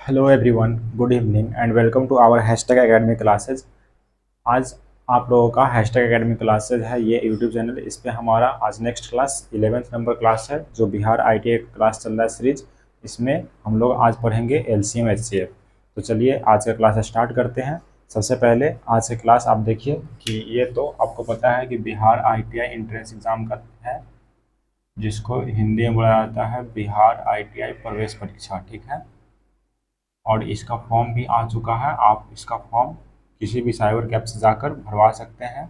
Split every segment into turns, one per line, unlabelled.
Hello everyone, good evening and welcome to our Hashtag Academy classes. आज आप लोगों का हैशटैग एकेडमी क्लासेज है ये यूट्यूब चैनल। इस पे हमारा आज next class 11th number class है, जो बिहार आईटीआई क्लास चल रहा है सीरीज। इसमें हम लोग आज पढ़ेंगे एलसीएम एचसीएफ। तो चलिए आज का क्लास स्टार्ट करते हैं। सबसे पहले आज की क्लास आप देखिए कि ये तो आपको पता है कि बिहार आईटीआई एंट्रेंस एग्ज़ाम का है, जिसको हिंदी में बोला जाता है बिहार आईटीआई प्रवेश परीक्षा। ठीक है, और इसका फॉर्म भी आ चुका है। आप इसका फॉर्म किसी भी साइबर कैफ से जाकर भरवा सकते हैं,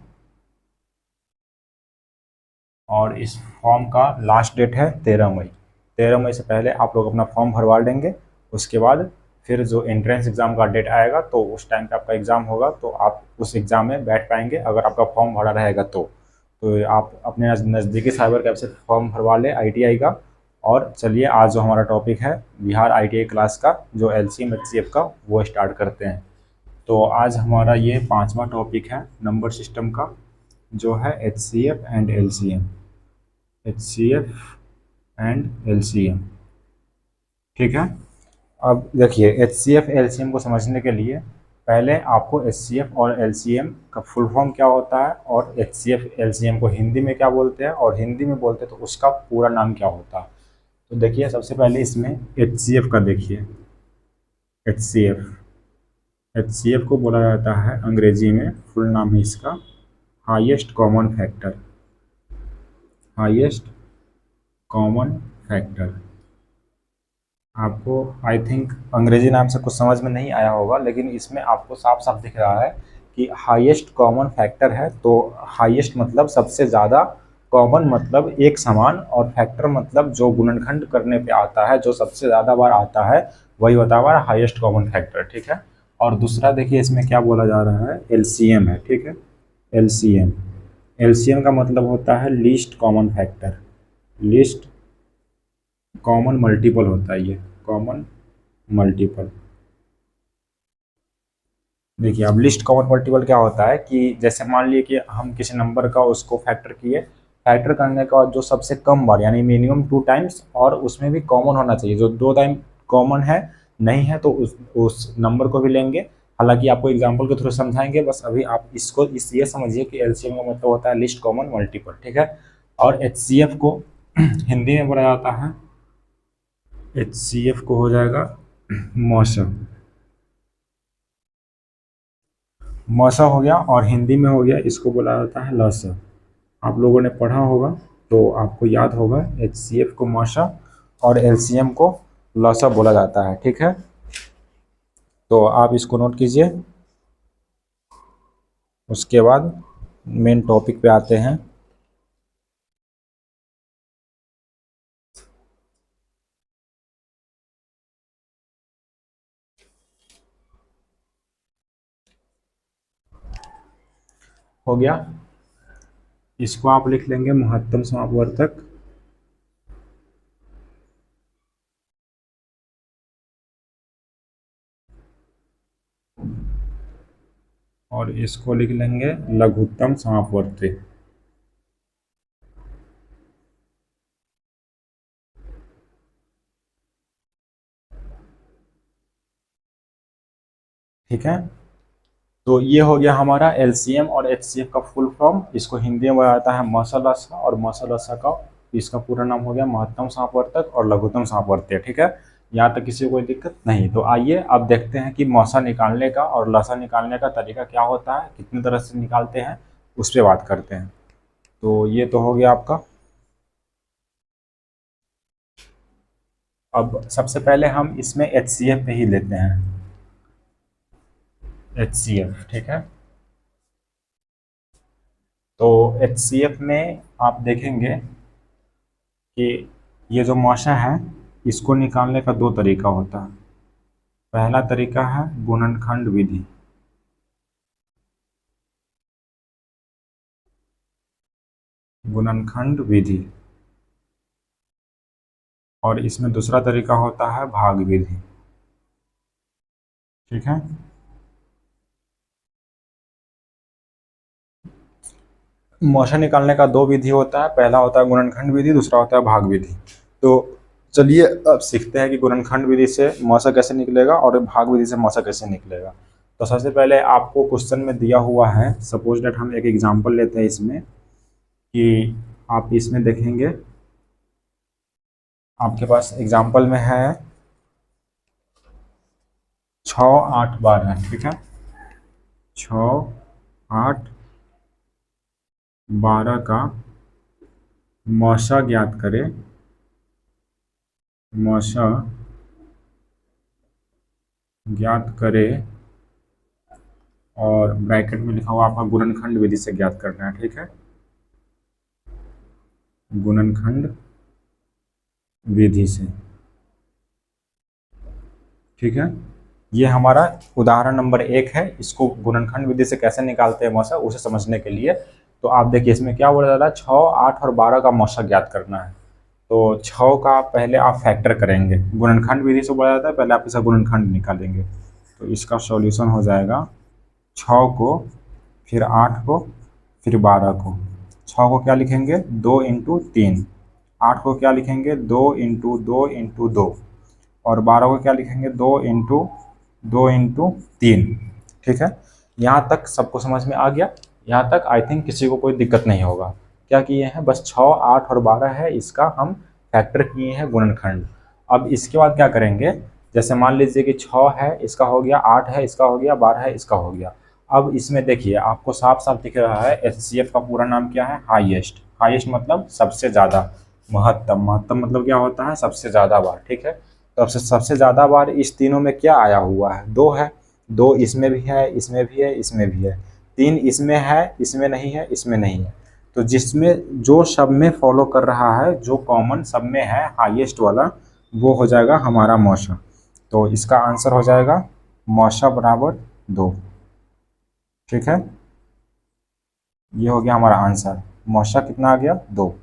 और इस फॉर्म का लास्ट डेट है 13 मई। 13 मई से पहले आप लोग अपना फॉर्म भरवा लेंगे। उसके बाद फिर जो एंट्रेंस एग्ज़ाम का डेट आएगा तो उस टाइम पे आपका एग्ज़ाम होगा, तो आप उस एग्ज़ाम में बैठ पाएंगे अगर आपका फॉर्म भरा रहेगा तो आप अपने नज़दीकी साइबर कैफ से फॉर्म भरवा लें आईटीआई का। और चलिए आज जो हमारा टॉपिक है बिहार आईटीआई क्लास का, जो एलसीएम एचसीएफ का, वो स्टार्ट करते हैं। तो आज हमारा ये 5वां टॉपिक है नंबर सिस्टम का, जो है H C F and L C M. H C F and L C M, ठीक है। अब देखिए, H C F L C M को समझने के लिए पहले आपको एच सी एफ और एल सी एम का फुल फॉर्म क्या होता है, और H C F L C M को हिंदी में क्या बोलते हैं, और हिंदी में बोलते हैं तो उसका पूरा नाम क्या होता है। तो देखिए, सबसे पहले इसमें एच सी एफ का देखिए। H C F, H C F को बोला जाता है अंग्रेजी में, फुल नाम है इसका highest common factor. Highest common factor. आपको आई थिंक अंग्रेजी नाम से कुछ समझ में नहीं आया होगा, लेकिन इसमें आपको साफ साफ दिख रहा है कि हाईएस्ट कॉमन फैक्टर है। तो हाईएस्ट मतलब सबसे ज़्यादा, कॉमन मतलब एक समान, और फैक्टर मतलब जो गुणनखंड करने पे आता है, जो सबसे ज़्यादा बार आता है, वही होता है हमारा हाईएस्ट कॉमन फैक्टर। ठीक है। और दूसरा देखिए इसमें क्या बोला जा रहा है, एलसीएम है। ठीक है, एलसीएम। एलसीएम का मतलब होता है least common factor. Least common multiple होता है ये, कॉमन मल्टीपल। देखिए, अब लिस्ट कॉमन मल्टीपल क्या होता है कि जैसे मान लिए कि हम किसी नंबर का उसको फैक्टर किए, फैक्टर करने के बाद जो सबसे कम बार यानी मिनिमम 2 टाइम्स, और उसमें भी कॉमन होना चाहिए, जो 2 टाइम कॉमन है नहीं है तो उस नंबर को भी लेंगे। हालांकि आपको एग्जाम्पल के थ्रू समझाएंगे, बस अभी आप इसको ये समझिए कि एलसीएम का मतलब होता है लिस्ट कॉमन मल्टीपल। ठीक है। और एचसीएफ को हिंदी में बोला जाता है, एचसीएफ को हो जाएगा मौसम। मौसा हो गया, और हिंदी में हो गया, इसको बोला जाता है लौसा। आप लोगों ने पढ़ा होगा तो आपको याद होगा, एच सी एफ को मौसा और एल सी एम को लौसा बोला जाता है। ठीक है, तो आप इसको नोट कीजिए। उसके बाद मेन टॉपिक पे आते हैं। हो गया, इसको आप लिख लेंगे महत्तम समापवर्तक। और इसको लिख लेंगे लघुत्तम समापवर्ती। ठीक है, तो ये हो गया हमारा एलसीएम और एचसीएफ का फुल फॉर्म। इसको हिंदी में बताया जाता है मौसलसा, और मौसलसा का इसका पूरा नाम हो गया महत्तम सापवर्तक और लघुत्तम सापवर्तीय। ठीक है, यहाँ तक किसी को कोई दिक्कत नहीं। तो आइए अब देखते हैं कि मौसा निकालने का और लसा निकालने का तरीका क्या होता है, कितनी तरह से निकालते हैं, उस पर बात करते हैं। तो ये तो हो गया आपका। अब सबसे पहले हम इसमें एचसीएफ पे ही लेते हैं, एचसीएफ। ठीक है, तो एचसीएफ में आप देखेंगे कि ये जो मौसा है, इसको निकालने का 2 तरीका होता है। पहला तरीका है गुणनखंड विधि। गुणनखंड विधि। और इसमें दूसरा तरीका होता है भाग विधि। ठीक है, मौसा निकालने का 2 विधि होता है, पहला होता है गुणनखंड विधि, दूसरा होता है भाग विधि। तो चलिए अब सीखते हैं कि गुणनखंड विधि से मौसा कैसे निकलेगा और भाग विधि से मौसा कैसे निकलेगा। तो सबसे पहले आपको क्वेश्चन में दिया हुआ है, सपोज दैट हम एक एग्जांपल लेते हैं इसमें, कि आप इसमें देखेंगे आपके पास एग्जांपल में है 6, 8, 12, ठीक है। 6, 8, 12 का मौसा ज्ञात करें, मौसा ज्ञात करें, और ब्रैकेट में लिखा हुआ आपका गुणनखंड विधि से ज्ञात करना है, ठीक है। गुणनखंड विधि से, ठीक है। ये हमारा उदाहरण नंबर 1 है। इसको गुणनखंड विधि से कैसे निकालते हैं मौसा, उसे समझने के लिए तो आप देखिए इसमें क्या बोला जा रहा है, 6, 8 और 12 का मौसा ज्ञात करना है। तो 6 का पहले आप फैक्टर करेंगे, गुणनखंड विधि से बोला जाता है, पहले आप इसका गुणनखंड निकालेंगे। तो इसका सॉल्यूशन हो जाएगा 6 को, फिर 8 को, फिर 12 को। 6 को क्या लिखेंगे, 2 × 3। 8 को क्या लिखेंगे, 2 × 2 × 2। और 12 को क्या लिखेंगे, 2 × 2 × 3, ठीक है। यहाँ तक सबको समझ में आ गया। यहाँ तक आई थिंक किसी को कोई दिक्कत नहीं होगा। क्या किए हैं, बस 6, 8 और 12 है, इसका हम फैक्टर किए हैं गुणनखंड। अब इसके बाद क्या करेंगे, जैसे मान लीजिए कि 6 है, इसका हो गया, 8 है, इसका हो गया, 12 है, इसका हो गया। अब इसमें देखिए आपको साफ साफ दिख रहा है, HCF का पूरा नाम क्या है, हाईएस्ट। हाईएस्ट मतलब सबसे ज़्यादा, महत्तम। महत्तम मतलब क्या होता है, सबसे ज़्यादा बार, ठीक है। तो सबसे ज़्यादा बार इस तीनों में क्या आया हुआ है, 2 है। 2 इसमें भी है, इसमें भी है, इसमें भी है। 3 इसमें है, इसमें नहीं है, इसमें नहीं है। तो जिसमें जो सब में फॉलो कर रहा है, जो कॉमन सब में है हाईएस्ट वाला, वो हो जाएगा हमारा मौसा। तो इसका आंसर हो जाएगा मौसा बराबर 2, ठीक है। ये हो गया हमारा आंसर। मौसा कितना आ गया, 2।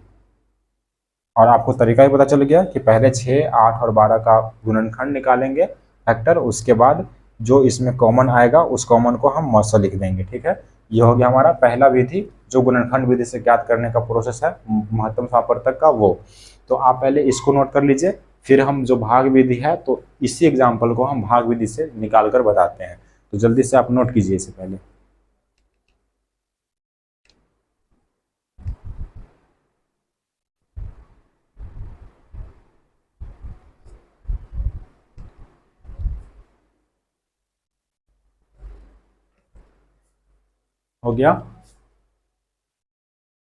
और आपको तरीका ही पता चल गया कि पहले 6, 8 और 12 का गुणनखंड निकालेंगे फैक्टर, उसके बाद जो इसमें कॉमन आएगा उस कॉमन को हम मौसा लिख देंगे, ठीक है। ये हो गया हमारा पहला विधि, जो गुणनखंड विधि से ज्ञात करने का प्रोसेस है महत्तम समापवर्तक का, वो। तो आप पहले इसको नोट कर लीजिए, फिर हम जो भाग विधि है, तो इसी एग्जाम्पल को हम भाग विधि से निकाल कर बताते हैं। तो जल्दी से आप नोट कीजिए इसे पहले। हो गया।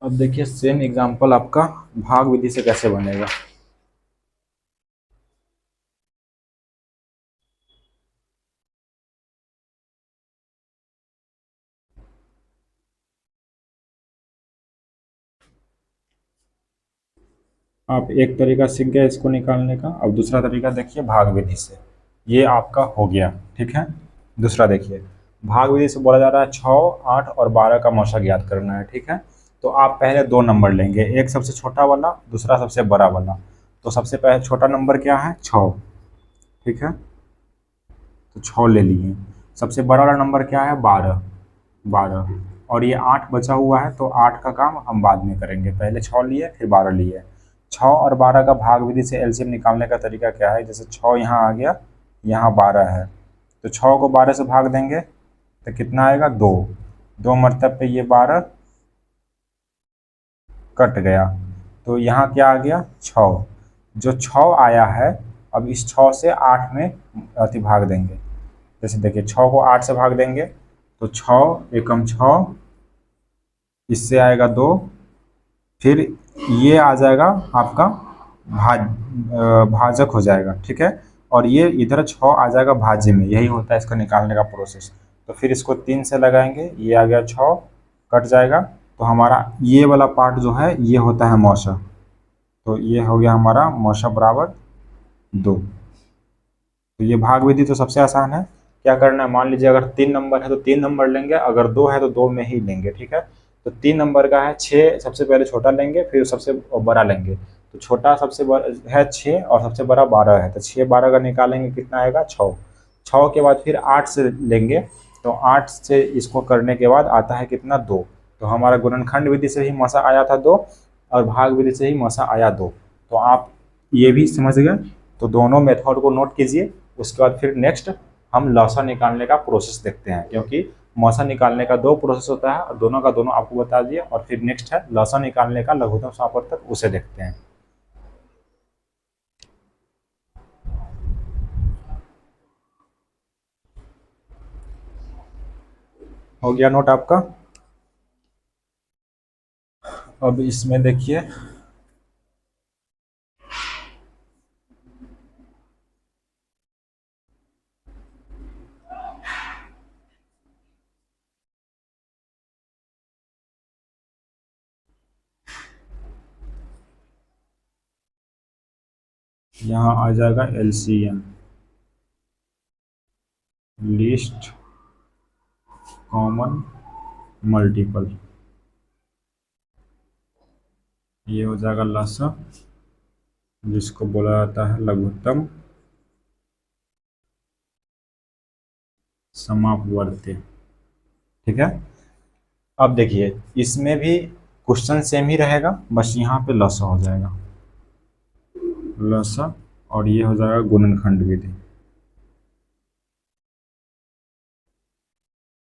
अब देखिए सेम एग्जांपल आपका भाग विधि से कैसे बनेगा। आप एक तरीका सीख गए इसको निकालने का, अब दूसरा तरीका देखिए भाग विधि से। ये आपका हो गया, ठीक है। दूसरा देखिए, भाग विधि से बोला जा रहा है 6, 8 और 12 का मौसा ज्ञात करना है, ठीक है। तो आप पहले 2 नंबर लेंगे, एक सबसे छोटा वाला, दूसरा सबसे बड़ा वाला। तो सबसे पहले छोटा नंबर क्या है, 6, ठीक है। तो 6 ले लिए। सबसे बड़ा वाला नंबर क्या है, 12। 12 और ये 8 बचा हुआ है, तो 8 का काम हम बाद में करेंगे, पहले 6 लिए फिर 12 लिए। 6 और 12 का भाग विधि से एलसीएम निकालने का तरीका क्या है, जैसे 6 यहाँ आ गया, यहाँ 12 है, तो 6 को 12 से भाग देंगे तो कितना आएगा, 2। 2 मरतब पे ये 12 कट गया, तो यहाँ क्या आ गया, 6। जो 6 आया है, अब इस 6 से 8 में अति भाग देंगे। जैसे देखिए 6 को 8 से भाग देंगे तो 6 एकम 6, इससे आएगा 2, फिर ये आ जाएगा आपका भाजक हो जाएगा, ठीक है। और ये इधर 6 आ जाएगा भाज्य में, यही होता है इसको निकालने का प्रोसेस। तो फिर इसको 3 से लगाएंगे, ये आ गया 6, कट जाएगा, तो हमारा ये वाला पार्ट जो है ये होता है मौसा। तो ये हो गया हमारा मौसा बराबर 2। तो ये भाग विधि तो सबसे आसान है। क्या करना है, मान लीजिए अगर 3 नंबर है तो 3 नंबर लेंगे, अगर 2 है तो 2 में ही लेंगे, ठीक है। तो 3 नंबर का है 6, सबसे पहले छोटा लेंगे, फिर सबसे बड़ा लेंगे। तो छोटा सबसे बड़ा है 6 और सबसे बड़ा 12 है, तो 6, 12 का निकालेंगे, कितना आएगा, 6। 6 के बाद फिर 8 से लेंगे, तो 8 से इसको करने के बाद आता है कितना, 2। तो हमारा गुणनखंड विधि से ही मौसा आया था 2, और भाग विधि से ही मौसा आया 2। तो आप ये भी समझ गए। तो दोनों मेथड को नोट कीजिए। उसके बाद फिर नेक्स्ट हम लॉसा निकालने का प्रोसेस देखते हैं, क्योंकि मौसा निकालने का दो प्रोसेस होता है और दोनों का दोनों आपको बता दिए। और फिर नेक्स्ट है लॉसा निकालने का लघुत्तम समापवर्तक, उसे देखते हैं। हो गया नोट आपका। अब इसमें देखिए, यहाँ आ जाएगा एलसीएम, लीस्ट कॉमन मल्टीपल। ये हो जाएगा लसा, जिसको बोला जाता है लघुत्तम समापवर्ती। ठीक है। अब देखिए, इसमें भी क्वेश्चन सेम ही रहेगा, बस यहाँ पे लसा हो जाएगा, लसा। और ये हो जाएगा गुणनखंड विधि।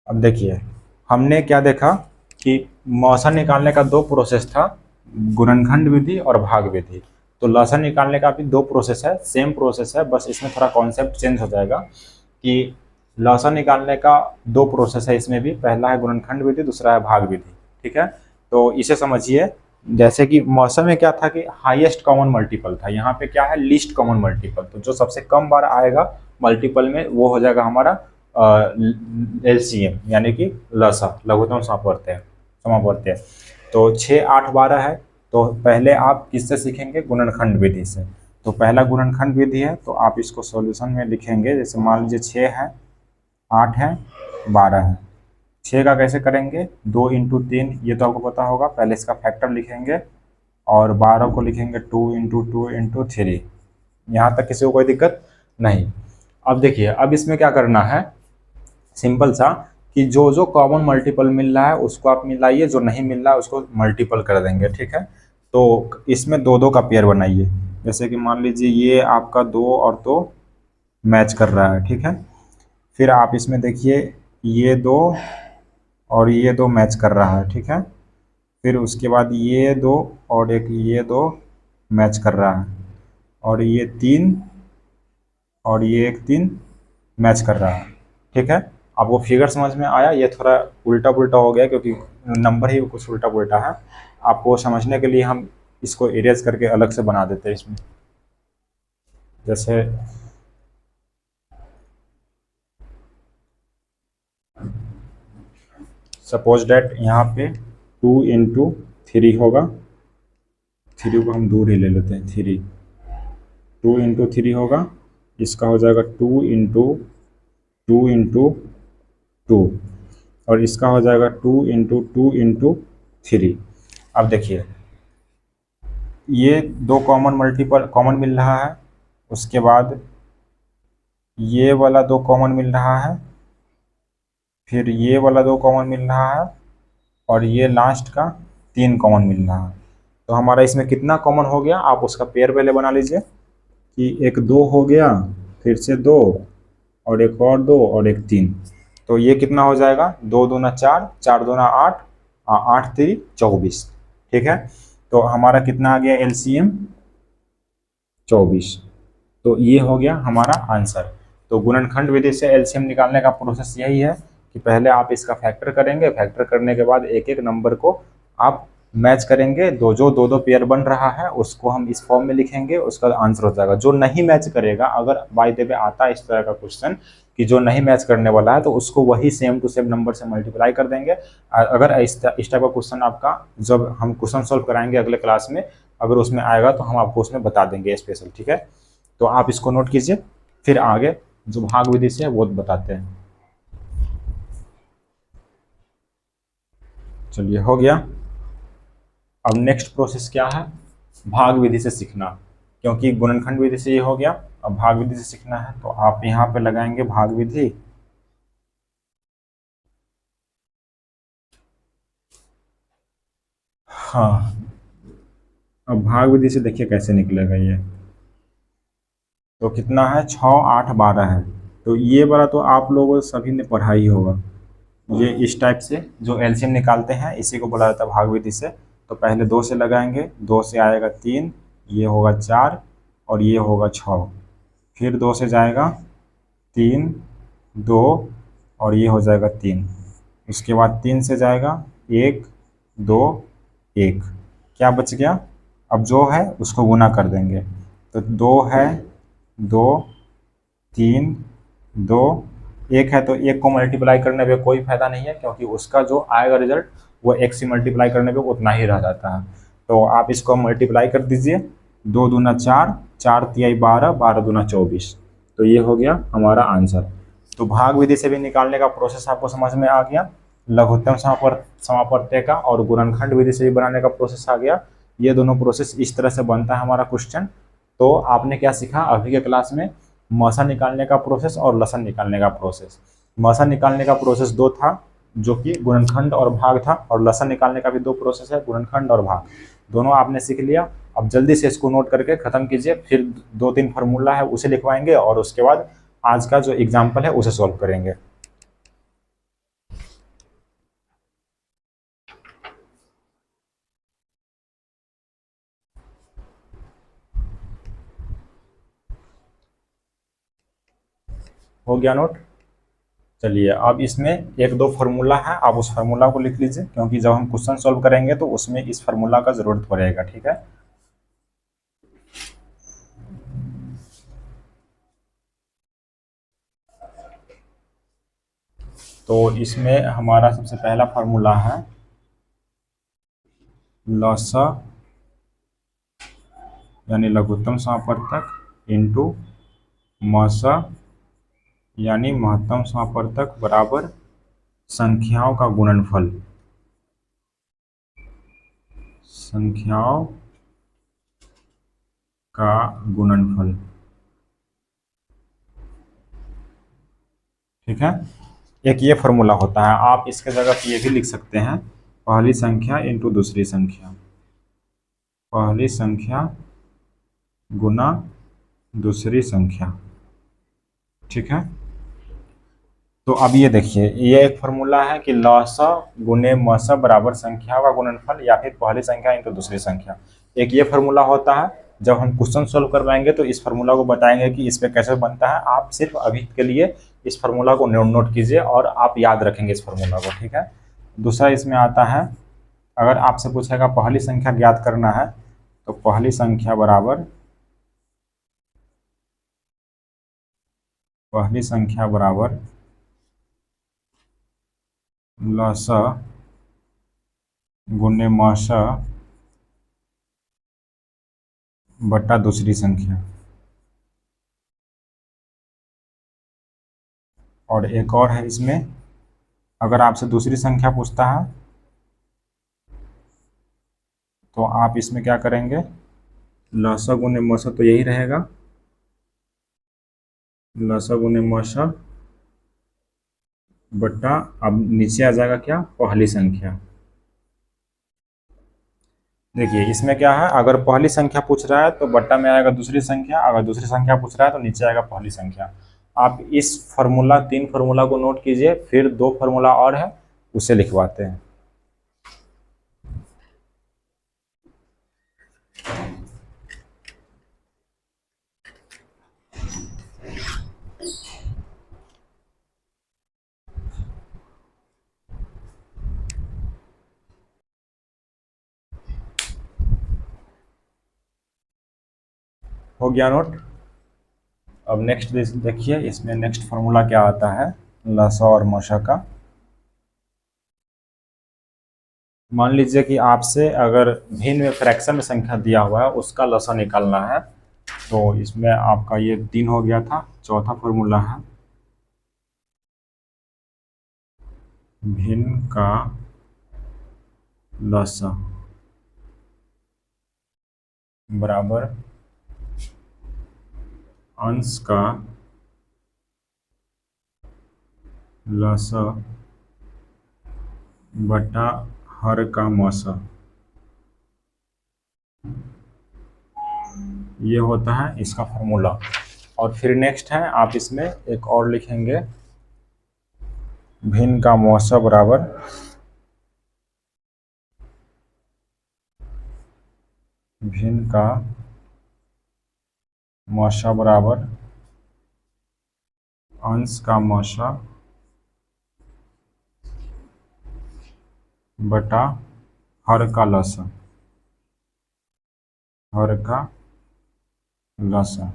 अब देखिए, हमने क्या देखा कि मौसा निकालने का दो प्रोसेस था, गुणनखंड विधि और भाग विधि। तो लसा निकालने का भी दो प्रोसेस है, सेम प्रोसेस है, बस इसमें थोड़ा कॉन्सेप्ट चेंज हो जाएगा कि लसा निकालने का दो प्रोसेस है इसमें भी। पहला है गुणनखंड विधि, दूसरा है भाग विधि। ठीक है। तो इसे समझिए, जैसे कि मौसम में क्या था कि हाईएस्ट कॉमन मल्टीपल था, यहाँ पे क्या है लीस्ट कॉमन मल्टीपल। तो जो सबसे कम बार आएगा मल्टीपल में वो हो जाएगा हमारा एलसीएम, यानी कि लसा, लघुत्तम समापवर्त्य। तो 6, 8, 12 है। तो पहले आप किससे सीखेंगे? गुणनखंड विधि से। तो पहला गुणनखंड विधि है, तो आप इसको सॉल्यूशन में लिखेंगे। जैसे मान लीजिए 6 है, 8 है, 12 है। 6 का कैसे करेंगे? 2 इंटू 3, ये तो आपको पता होगा। पहले इसका फैक्टर लिखेंगे और 12 को लिखेंगे 2 इंटू 2 इंटू 3। यहाँ तक किसी को कोई दिक्कत नहीं। अब देखिए, अब इसमें क्या करना है, सिंपल सा, कि जो जो कॉमन मल्टीपल मिल रहा है उसको आप मिलाइए, जो नहीं मिल रहा है उसको मल्टीपल कर देंगे। ठीक है। तो इसमें दो दो का पेयर बनाइए। जैसे कि मान लीजिए ये आपका 2 और 2 मैच कर रहा है। ठीक है। फिर आप इसमें देखिए, ये 2 और ये 2 मैच कर रहा है। ठीक है। फिर उसके बाद ये 2 और एक ये 2 मैच कर रहा है, और ये 3 और ये एक 3 मैच कर रहा है। ठीक है। आपको फिगर समझ में आया? ये थोड़ा उल्टा पुल्टा हो गया क्योंकि नंबर ही कुछ उल्टा पुल्टा है। आपको समझने के लिए हम इसको इरेज करके अलग से बना देते हैं इसमें। जैसे सपोज डेट यहाँ पे 2 इंटू 3 होगा। 3 को हम दूर ही ले लेते हैं। 3, 2 इंटू 3 होगा। इसका हो जाएगा 2 इंटू 2 इंटू 2, और इसका हो जाएगा 2 इंटू 2 इंटू 3। अब देखिए, ये दो कॉमन मल्टीपल कॉमन मिल रहा है, उसके बाद ये वाला दो कॉमन मिल रहा है, फिर ये वाला दो कॉमन मिल रहा है, और ये लास्ट का 3 कॉमन मिल रहा है। तो हमारा इसमें कितना कॉमन हो गया? आप उसका पेयर पहले बना लीजिए कि एक 2 हो गया, फिर से 2, और एक और 2 और एक 3। तो ये कितना हो जाएगा? 2 दूना 4, 4 दूना 8, 8 3 24। ठीक है। तो हमारा कितना आ गया एलसीएम? 24। तो ये हो गया हमारा आंसर। तो गुणनखंड विधि से एलसीएम निकालने का प्रोसेस यही है कि पहले आप इसका फैक्टर करेंगे, फैक्टर करने के बाद एक एक नंबर को आप मैच करेंगे। जो दो दो पेयर बन रहा है उसको हम इस फॉर्म में लिखेंगे, उसका आंसर हो जाएगा। जो नहीं मैच करेगा, अगर बाय द वे आता है इस तरह का क्वेश्चन कि जो नहीं मैच करने वाला है, तो उसको वही सेम टू सेम नंबर से मल्टीप्लाई कर देंगे। अगर इस टाइप का क्वेश्चन आपका, जब हम क्वेश्चन सॉल्व कराएंगे अगले क्लास में, अगर उसमें आएगा तो हम आपको उसमें बता देंगे स्पेशल। ठीक है। तो आप इसको नोट कीजिए, फिर आगे जो भाग विधि से है वो बताते हैं। चलिए, हो गया। अब नेक्स्ट प्रोसेस क्या है? भाग विधि से सीखना। क्योंकि गुणनखंड विधि से ये हो गया, अब भाग विधि से सीखना है। तो आप यहाँ पे लगाएंगे भाग विधि। हाँ, अब भाग विधि से देखिए कैसे निकलेगा ये। तो कितना है, 6 8 12 है। तो ये वाला तो आप लोग सभी ने पढ़ा ही होगा। ये इस टाइप से जो एलसीएम निकालते हैं इसी को बोला जाता है भाग विधि से। तो पहले 2 से लगाएंगे, 2 से आएगा 3, ये होगा 4 और ये होगा 6। फिर 2 से जाएगा 3 2 और ये हो जाएगा 3। उसके बाद 3 से जाएगा 1 2 1। क्या बच गया, अब जो है उसको गुना कर देंगे। तो 2 है 2 3 2 1 है, तो 1 को मल्टीप्लाई करने पे कोई फायदा नहीं है, क्योंकि उसका जो आएगा रिजल्ट वो 1 से मल्टीप्लाई करने पे उतना ही रह जाता है। तो आप इसको मल्टीप्लाई कर दीजिए, 2 दूना 4 4 तिहाई 12 12 दूना 24। तो ये हो गया हमारा आंसर। तो भाग विधि से भी निकालने का प्रोसेस आपको समझ में आ गया, लघुत्तम समापवर्त्य का और गुणनखंड विधि से भी बनाने का प्रोसेस आ गया। ये दोनों प्रोसेस इस तरह से बनता है हमारा क्वेश्चन। तो आपने क्या सीखा अभी के क्लास में, मसा निकालने का प्रोसेस और लसन निकालने का प्रोसेस। मसा निकालने का प्रोसेस 2 था जो कि गुणनखंड और भाग था, और लसन निकालने का भी 2 प्रोसेस है, गुणनखंड और भाग। दोनों आपने सीख लिया। अब जल्दी से इसको नोट करके खत्म कीजिए, फिर 2 3 फार्मूला है उसे लिखवाएंगे और उसके बाद आज का जो एग्जाम्पल है उसे सॉल्व करेंगे। हो गया नोट। चलिए अब इसमें 1 2 फार्मूला है, आप उस फार्मूला को लिख लीजिए, क्योंकि जब हम क्वेश्चन सॉल्व करेंगे तो उसमें इस फार्मूला का जरूरत पड़ेगा। ठीक है, तो इसमें हमारा सबसे पहला फार्मूला है लसा यानी लघुत्तम समापवर्तक इंटू मसा यानी महत्तम समापवर्तक बराबर संख्याओं का गुणनफल। संख्याओं का गुणनफल। ठीक है, एक ये फार्मूला होता है। आप इसके जगह पे ये भी लिख सकते हैं, पहली संख्या इंटू दूसरी संख्या, पहली संख्या गुना दूसरी संख्या। ठीक है, तो अब ये देखिए, ये एक फार्मूला है कि लसा गुने मसा बराबर संख्या का गुणनफल या फिर पहली संख्या इंटू दूसरी संख्या। एक ये फार्मूला होता है। जब हम क्वेश्चन सोल्व करवाएंगे तो इस फार्मूला को बताएंगे कि इस पे कैसे बनता है। आप सिर्फ अभी के लिए इस फार्मूला को नोट कीजिए और आप याद रखेंगे इस फार्मूला को। ठीक है, दूसरा इसमें आता है, अगर आपसे पूछेगा पहली संख्या ज्ञात करना है तो पहली संख्या बराबर, पहली संख्या बराबर लसा गुने मसा बटा दूसरी संख्या। और एक और है इसमें, अगर आपसे दूसरी संख्या पूछता है तो आप इसमें क्या करेंगे, लसा गुने मसा तो यही रहेगा, लसा गुने मसा बटा, अब नीचे आ जाएगा क्या, पहली संख्या। देखिए इसमें क्या है, अगर पहली संख्या पूछ रहा है तो बट्टा में आएगा दूसरी संख्या, अगर दूसरी संख्या पूछ रहा है तो नीचे आएगा पहली संख्या। आप इस फार्मूला 3 फार्मूला को नोट कीजिए, फिर 2 फार्मूला और है उसे लिखवाते हैं। हो गया नोट। अब नेक्स्ट देखिए, इसमें नेक्स्ट फार्मूला क्या आता है लसा और मसा का। मान लीजिए कि आपसे अगर भिन्न में फ्रैक्शन में संख्या दिया हुआ है उसका लसा निकालना है, तो इसमें आपका ये 3 हो गया था। चौथा फार्मूला है भिन्न का लसा बराबर अंश का लसा बटा हर का मसा। ये होता है इसका फार्मूला। और फिर नेक्स्ट है आप इसमें एक और लिखेंगे, भिन्न का मौसा बराबर भिन्न का मौसा बराबर अंश का मौसा बटा हर का लसा, हर का लसा।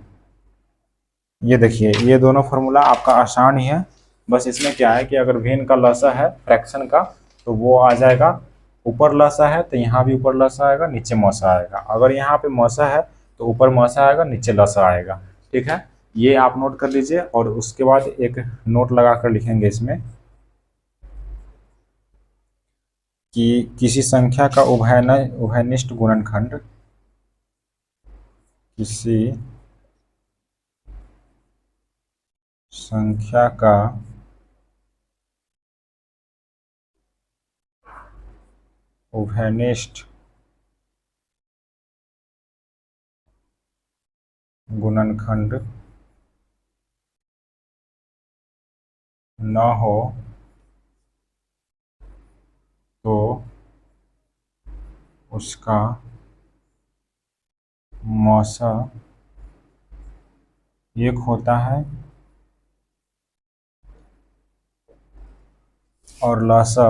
ये देखिए ये दोनों फार्मूला आपका आसान ही है, बस इसमें क्या है कि अगर भिन्न का लसा है फ्रैक्शन का तो वो आ जाएगा, ऊपर लसा है तो यहाँ भी ऊपर लसा आएगा, नीचे मौसा आएगा। अगर यहाँ पे मौसा है तो ऊपर मौसा आएगा, नीचे लसा आएगा। ठीक है, ये आप नोट कर लीजिए। और उसके बाद एक नोट लगा कर लिखेंगे इसमें कि किसी संख्या का उभयनिष्ठ गुणनखंड, किसी संख्या का उभयनिष्ठ गुणनखंड न हो तो उसका मौसा एक होता है और लसा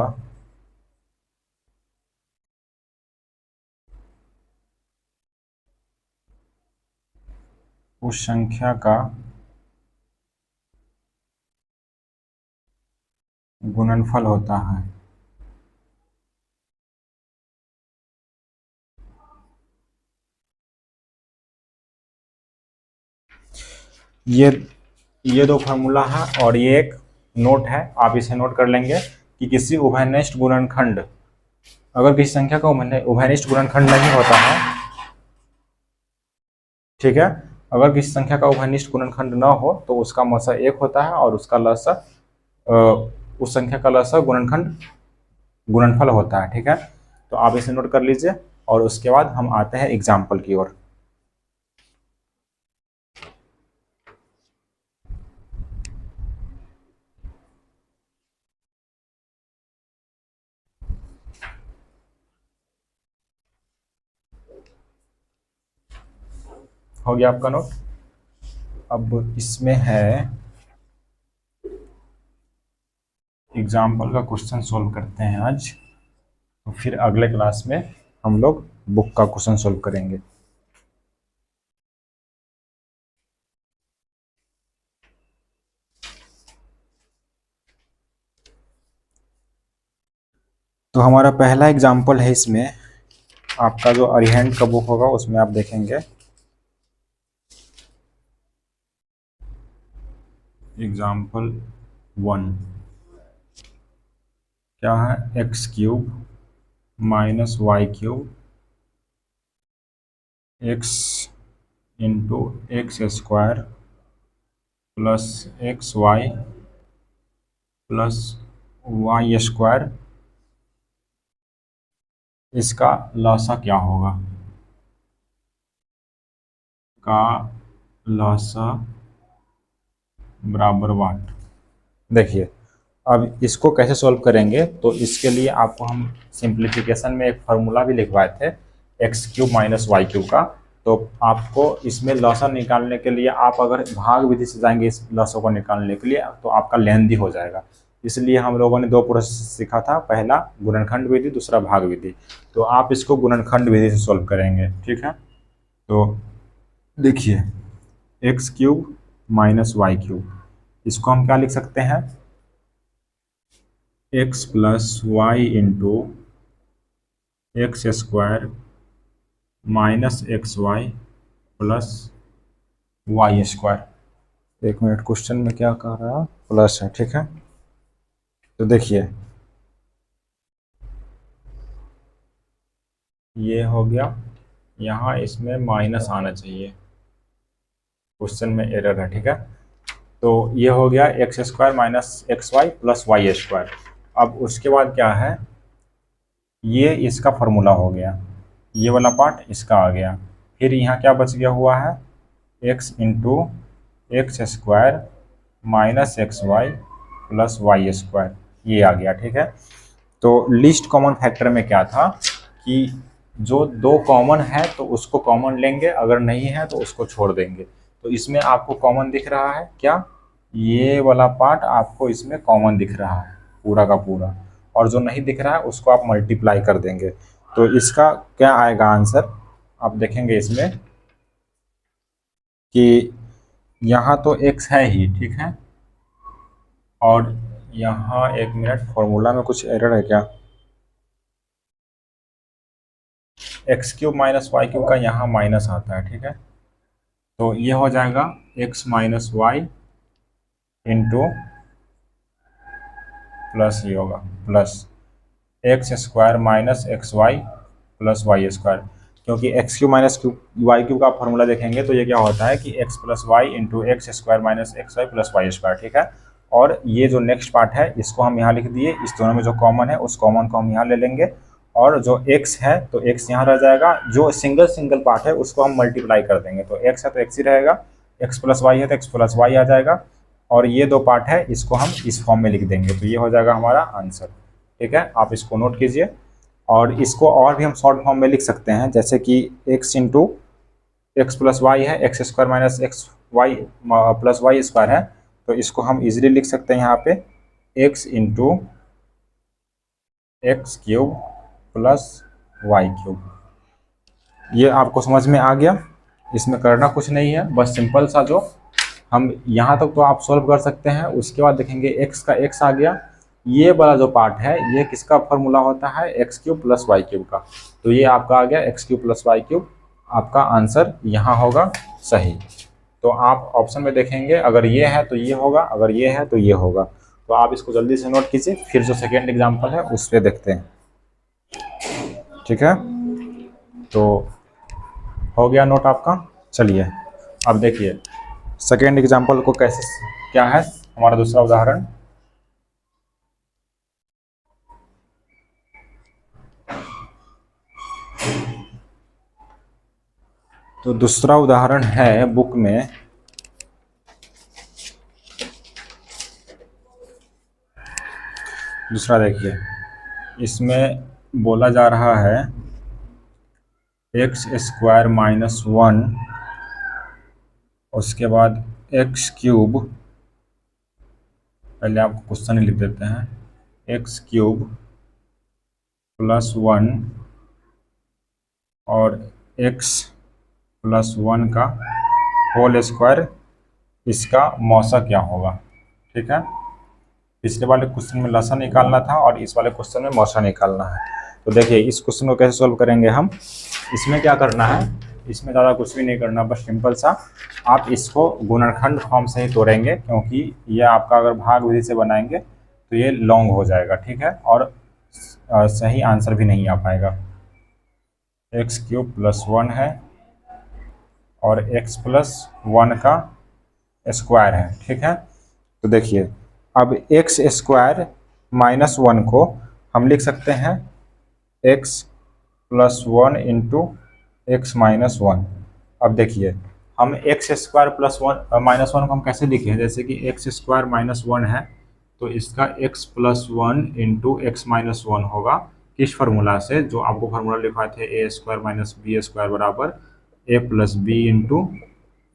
उस संख्या का गुणनफल होता है। ये दो फार्मूला है और ये एक नोट है, आप इसे नोट कर लेंगे कि किसी उभयनिष्ठ गुणनखंड, अगर किसी संख्या का उभयनिष्ठ गुणनखंड नहीं होता है, ठीक है, अगर किसी संख्या का उभयनिष्ठ गुणनखंड न हो तो उसका मौसा एक होता है और उसका लसा उस संख्या का लसा गुणनफल होता है। ठीक है, तो आप इसे नोट कर लीजिए और उसके बाद हम आते हैं एग्जाम्पल की ओर। हो गया आपका नोट। अब इसमें है एग्जाम्पल का क्वेश्चन सोल्व करते हैं आज, तो फिर अगले क्लास में हम लोग बुक का क्वेश्चन सोल्व करेंगे। तो हमारा पहला एग्जाम्पल है, इसमें आपका जो अरिहंत का बुक होगा उसमें आप देखेंगे एग्जाम्पल 1 क्या है, x cube minus Y cube X into x square plus X Y plus Y square, इसका लसा क्या होगा, का लसा बराबर वाट। देखिए अब इसको कैसे सॉल्व करेंगे, तो इसके लिए आपको हम सिंप्लीफिकेशन में एक फार्मूला भी लिखवाए थे x cube minus Y cube का। तो आपको इसमें लसा निकालने के लिए आप अगर भाग विधि से जाएंगे इस लसों को निकालने के लिए तो आपका लेंथी हो जाएगा, इसलिए हम लोगों ने दो प्रोसेस सीखा था, पहला गुणनखंड विधि, दूसरा भाग विधि। तो आप इसको गुणनखंड विधि से सॉल्व करेंगे। ठीक है, तो देखिए x cube minus Y cube, इसको हम क्या लिख सकते हैं, x plus y into x square minus x Y plus Y square. एक मिनट, क्वेश्चन में क्या कह रहा है, प्लस है। ठीक है, तो देखिए ये हो गया, यहाँ इसमें माइनस आना चाहिए, क्वेश्चन में एरर है। ठीक है, तो ये हो गया x square minus x Y plus Y square. अब उसके बाद क्या है, ये इसका फॉर्मूला हो गया, ये वाला पार्ट इसका आ गया, फिर यहाँ क्या बच गया हुआ है, x into x square minus x Y plus Y square, ये आ गया। ठीक है, तो लीस्ट कॉमन फैक्टर में क्या था कि जो दो कॉमन है तो उसको कॉमन लेंगे, अगर नहीं है तो उसको छोड़ देंगे। तो इसमें आपको कॉमन दिख रहा है क्या, ये वाला पार्ट आपको इसमें कॉमन दिख रहा है पूरा का पूरा, और जो नहीं दिख रहा है उसको आप मल्टीप्लाई कर देंगे। तो इसका क्या आएगा आंसर, आप देखेंगे इसमें कि यहाँ तो x है ही, ठीक है, और यहाँ एक मिनट, फॉर्मूला में कुछ एरर है क्या, x cube minus Y cube का यहाँ माइनस आता है। ठीक है, तो ये हो जाएगा x minus y into plus ये होगा plus x square minus x Y plus Y square, क्योंकि x cube minus Y cube का आप फॉर्मूला देखेंगे तो ये क्या होता है कि x plus y into x square minus x Y plus Y square. ठीक है, और ये जो नेक्स्ट पार्ट है इसको हम यहाँ लिख दिए, इस दोनों में जो कॉमन है उस कॉमन को हम यहाँ ले लेंगे, और जो x है तो x यहाँ रह जाएगा, जो सिंगल सिंगल पार्ट है उसको हम मल्टीप्लाई कर देंगे, तो x है तो x ही रहेगा, x प्लस वाई है तो x प्लस वाई आ जाएगा, और ये दो पार्ट है इसको हम इस फॉर्म में लिख देंगे, तो ये हो जाएगा हमारा आंसर। ठीक है, आप इसको नोट कीजिए, और इसको और भी हम शॉर्ट फॉर्म में लिख सकते हैं, जैसे कि x into x plus y है, x square minus x Y plus Y square है, तो इसको हम इजीली लिख सकते हैं यहाँ पे x into x cube plus y cube. ये आपको समझ में आ गया, इसमें करना कुछ नहीं है, बस सिंपल सा जो हम यहाँ तक तो आप सॉल्व कर सकते हैं, उसके बाद देखेंगे x का x आ गया, ये वाला जो पार्ट है ये किसका फॉर्मूला होता है, x cube plus y cube का, तो ये आपका आ गया x cube plus y cube, आपका आंसर यहाँ होगा सही। तो आप ऑप्शन में देखेंगे अगर ये है तो ये होगा, अगर ये है तो ये होगा, तो आप इसको जल्दी से नोट कीजिए, फिर जो सेकेंड एग्जाम्पल है उस पर देखते हैं। ठीक है, तो हो गया नोट आपका। चलिए अब देखिए सेकेंड एग्जाम्पल को कैसे, क्या है हमारा दूसरा उदाहरण। तो दूसरा उदाहरण है बुक में, दूसरा देखिए, इसमें बोला जा रहा है एक्स स्क्वायर माइनस वन, उसके बाद एक्स क्यूब, पहले आपको क्वेश्चन ही लिख देते हैं, एक्स क्यूब प्लस वन और एक्स प्लस वन का होल स्क्वायर, इसका मौसा क्या होगा। ठीक है, पिछले वाले क्वेश्चन में लसा निकालना था और इस वाले क्वेश्चन में मौसा निकालना है। तो देखिए इस क्वेश्चन को कैसे सॉल्व करेंगे हम, इसमें क्या करना है, इसमें ज़्यादा कुछ भी नहीं करना, बस सिंपल सा आप इसको गुणनखंड फॉर्म से ही तोड़ेंगे, क्योंकि ये आपका अगर भाग विधि से बनाएंगे तो ये लॉन्ग हो जाएगा। ठीक है, और सही आंसर भी नहीं आ पाएगा। एक्स क्यूब प्लस वन है और एक्स प्लस वन का स्क्वायर है। ठीक है, तो देखिए अब एक्स स्क्वायर माइनस वन को हम लिख सकते हैं x plus one into x minus one. अब देखिए हम x square plus one minus one को हम कैसे लिखें, जैसे कि एक्स स्क्वायर माइनस वन है तो इसका x plus one into x minus one होगा, किस फार्मूला से, जो आपको फार्मूला लिखवाए थे, ए स्क्वायर माइनस बी स्क्वायर बराबर ए प्लस बी इंटू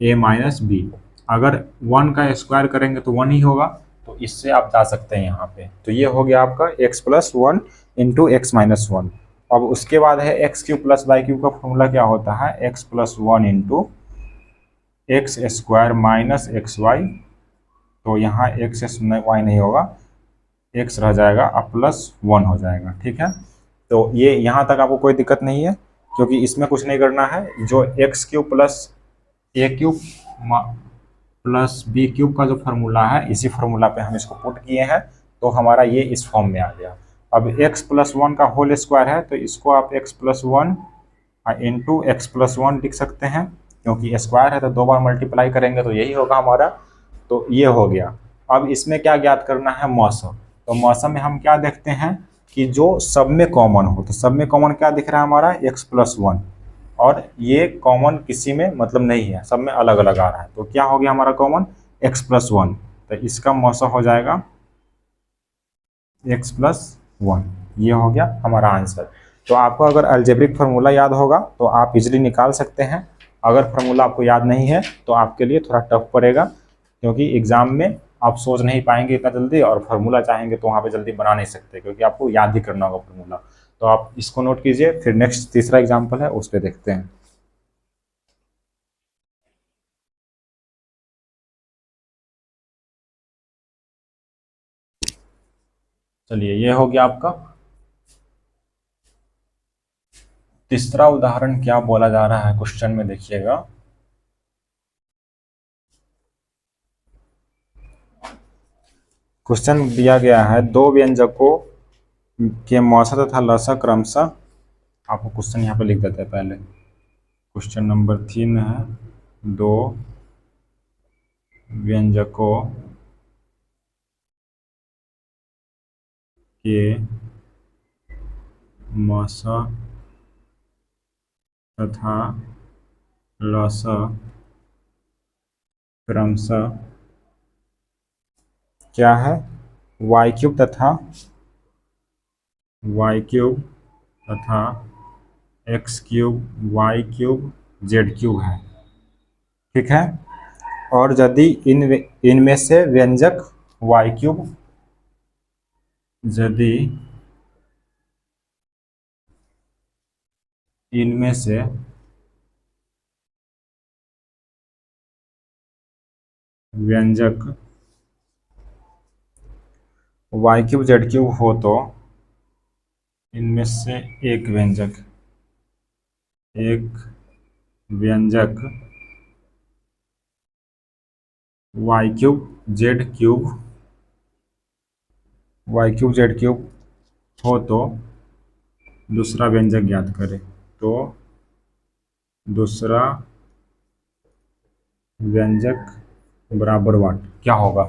ए माइनस बी। अगर वन का स्क्वायर करेंगे तो वन ही होगा, तो इससे आप जा सकते हैं यहाँ पे। तो ये हो गया आपका x plus one into x minus one. अब उसके बाद है x cube plus y cube का फॉर्मूला क्या होता है, x plus one into x square minus x y, तो यहाँ एक्स वाई नहीं होगा, एक्स रह जाएगा अब प्लस वन हो जाएगा। ठीक है, तो ये यहाँ तक आपको कोई दिक्कत नहीं है, क्योंकि इसमें कुछ नहीं करना है, जो एक्स क्यूब प्लस ए क्यूब प्लस बी क्यूब का जो फार्मूला है इसी फार्मूला पे हम इसको पुट किए हैं, तो हमारा ये इस फॉर्म में आ गया। अब x प्लस वन का होल स्क्वायर है तो इसको आप x plus one into x plus one लिख सकते हैं, क्योंकि स्क्वायर है तो दो बार मल्टीप्लाई करेंगे तो यही होगा हमारा, तो ये हो गया। अब इसमें क्या ज्ञात करना है, मौसम। तो मौसम में हम क्या देखते हैं कि जो सब में कॉमन हो, तो सब में कॉमन क्या दिख रहा है हमारा, x प्लस वन, और ये कॉमन किसी में मतलब नहीं है, सब में अलग अलग आ रहा है। तो क्या हो गया हमारा कॉमन, x+1। तो इसका मौसा हो जाएगा x+1। ये हो गया हमारा आंसर। तो आपको अगर अलजेब्रिक फार्मूला याद होगा तो आप इजीली निकाल सकते हैं। अगर फार्मूला आपको याद नहीं है तो आपके लिए थोड़ा टफ पड़ेगा, क्योंकि एग्जाम में आप सोच नहीं पाएंगे इतना जल्दी, और फार्मूला चाहेंगे तो वहाँ पे जल्दी बना नहीं सकते, क्योंकि आपको याद ही करना होगा फार्मूला। तो आप इसको नोट कीजिए, फिर नेक्स्ट तीसरा एग्जाम्पल है उस पर देखते हैं। चलिए, ये हो गया आपका तीसरा उदाहरण। क्या बोला जा रहा है क्वेश्चन में, देखिएगा। क्वेश्चन दिया गया है, दो व्यंजकों के मौसा तथा लसा क्रमशः, आपको क्वेश्चन यहाँ पे लिख देते हैं पहले। क्वेश्चन नंबर 3 है, दो व्यंजकों के मौसा तथा लसा क्रमशः क्या है, y³ तथा x³ y³ z³ है। ठीक है। और यदि इनमें से व्यंजक y³ यदि इनमें से व्यंजक y³ z³ हो तो इनमें से एक व्यंजक y³ z³ हो तो दूसरा व्यंजक ज्ञात करें। तो दूसरा व्यंजक बराबर वाट क्या होगा।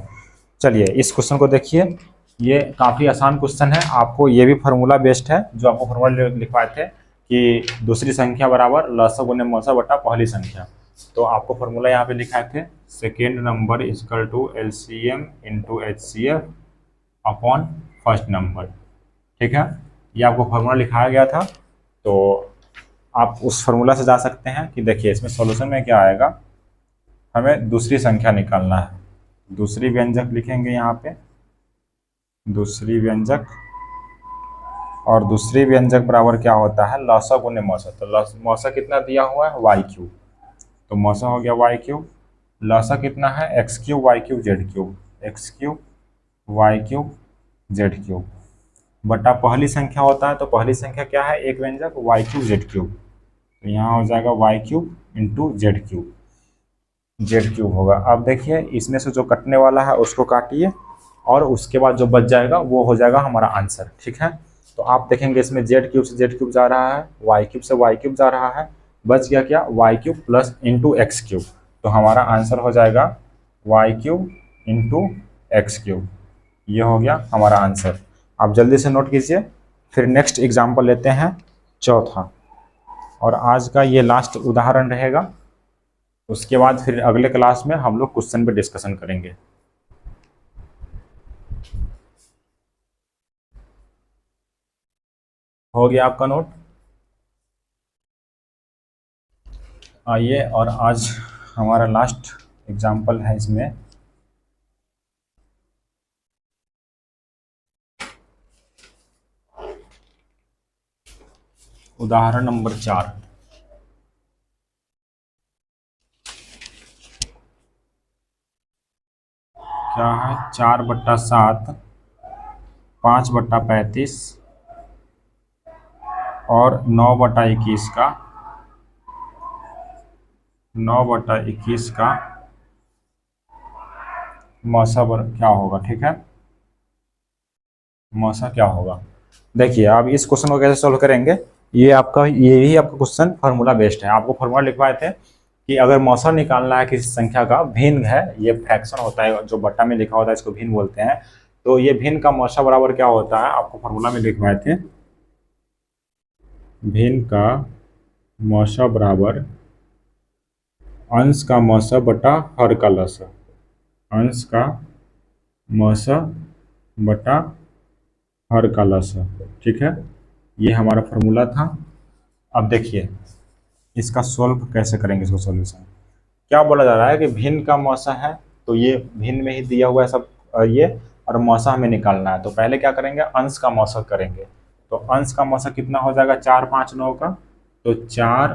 चलिए इस क्वेश्चन को देखिए, ये काफ़ी आसान क्वेश्चन है। आपको ये भी फार्मूला बेस्ड है, जो आपको फार्मूला लिखवाए थे कि दूसरी संख्या बराबर लसा गुने मौसा बटा पहली संख्या। तो आपको फार्मूला यहाँ पे लिखाए थे, second number is equal to LCM into HCF upon first number. ठीक है, ये आपको फार्मूला लिखाया गया था। तो आप उस फार्मूला से जा सकते हैं कि देखिए इसमें सॉल्यूशन में क्या आएगा, हमें दूसरी संख्या निकालना है। दूसरी व्यंजक लिखेंगे यहाँ पे, दूसरी व्यंजक, और दूसरी व्यंजक बराबर क्या होता है, लसा गुने मौसा। तो मौसा कितना दिया हुआ है, y³। तो मौसा हो गया y³। लसा कितना है, x³ y³ z³, x³ y³ z³ बटा पहली संख्या होता है। तो पहली संख्या क्या है, एक व्यंजक y³ z³। तो यहाँ हो जाएगा y³ इंटू z³ होगा। अब देखिए इसमें से जो कटने वाला है उसको काटिए, और उसके बाद जो बच जाएगा वो हो जाएगा हमारा आंसर। ठीक है, तो आप देखेंगे इसमें z³ से z³ जा रहा है, y³ से y³ जा रहा है, बच गया क्या, y³ प्लस इंटू x³। तो हमारा आंसर हो जाएगा y³ इंटू x³। ये हो गया हमारा आंसर। आप जल्दी से नोट कीजिए। फिर नेक्स्ट एग्जाम्पल लेते हैं, चौथा, और आज का ये लास्ट उदाहरण रहेगा। उसके बाद फिर अगले क्लास में हम लोग क्वेश्चन पे डिस्कशन करेंगे। हो गया आपका नोट। आइए, और आज हमारा लास्ट एग्जाम्पल है इसमें, उदाहरण नंबर 4। क्या है, 4/7 5/35 और 9/21 का 9/21 का मौसा क्या होगा। ठीक है, मौसा क्या होगा। देखिए अब इस क्वेश्चन को कैसे सॉल्व करेंगे, ये ही आपका क्वेश्चन फार्मूला बेस्ड है। आपको फार्मूला लिखवाए थे कि अगर मौसा निकालना है किसी संख्या का, भिन्न है, ये फ्रैक्शन होता है, जो बट्टा में लिखा होता है इसको भिन्न बोलते हैं। तो ये भिन्न का मौसा बराबर क्या होता है, आपको फार्मूला में लिखवाए थे, भिन्न का मौसा बराबर अंश का मौसा बटा हर का लसा, अंश का मौसा बटा हर का लसा। ठीक है, ये हमारा फॉर्मूला था। अब देखिए इसका सोल्व कैसे करेंगे, इसको सॉल्यूशन क्या बोला जा रहा है कि भिन्न का मौसा है, तो ये भिन्न में ही दिया हुआ है सब ये, और मौसा हमें निकालना है। तो पहले क्या करेंगे, अंश का मौसा करेंगे। तो अंश का मौसा कितना हो जाएगा, 4 5 9 का, तो 4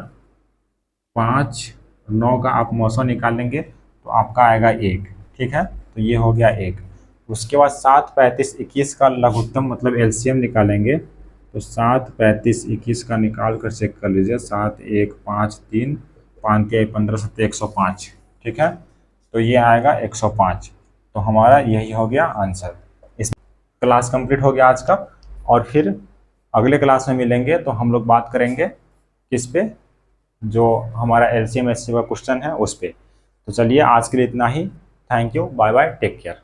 5 9 का आप मौसा निकालेंगे तो आपका आएगा 1। ठीक है, तो ये हो गया 1। उसके बाद 7 35 21 का लघुत्तम मतलब एलसीएम निकालेंगे। तो 7 35 21 का निकाल कर चेक कर लीजिए, 7 1 5 3 5 के 15 7 105। ठीक है, तो ये आएगा 105। तो हमारा यही हो गया आंसर। इस क्लास कंप्लीट हो गया आज का, और फिर अगले क्लास में मिलेंगे तो हम लोग बात करेंगे किस पे, जो हमारा एलसीएम एचसीएम का क्वेश्चन है उस पे। तो चलिए आज के लिए इतना ही। Thank you, bye bye, take care.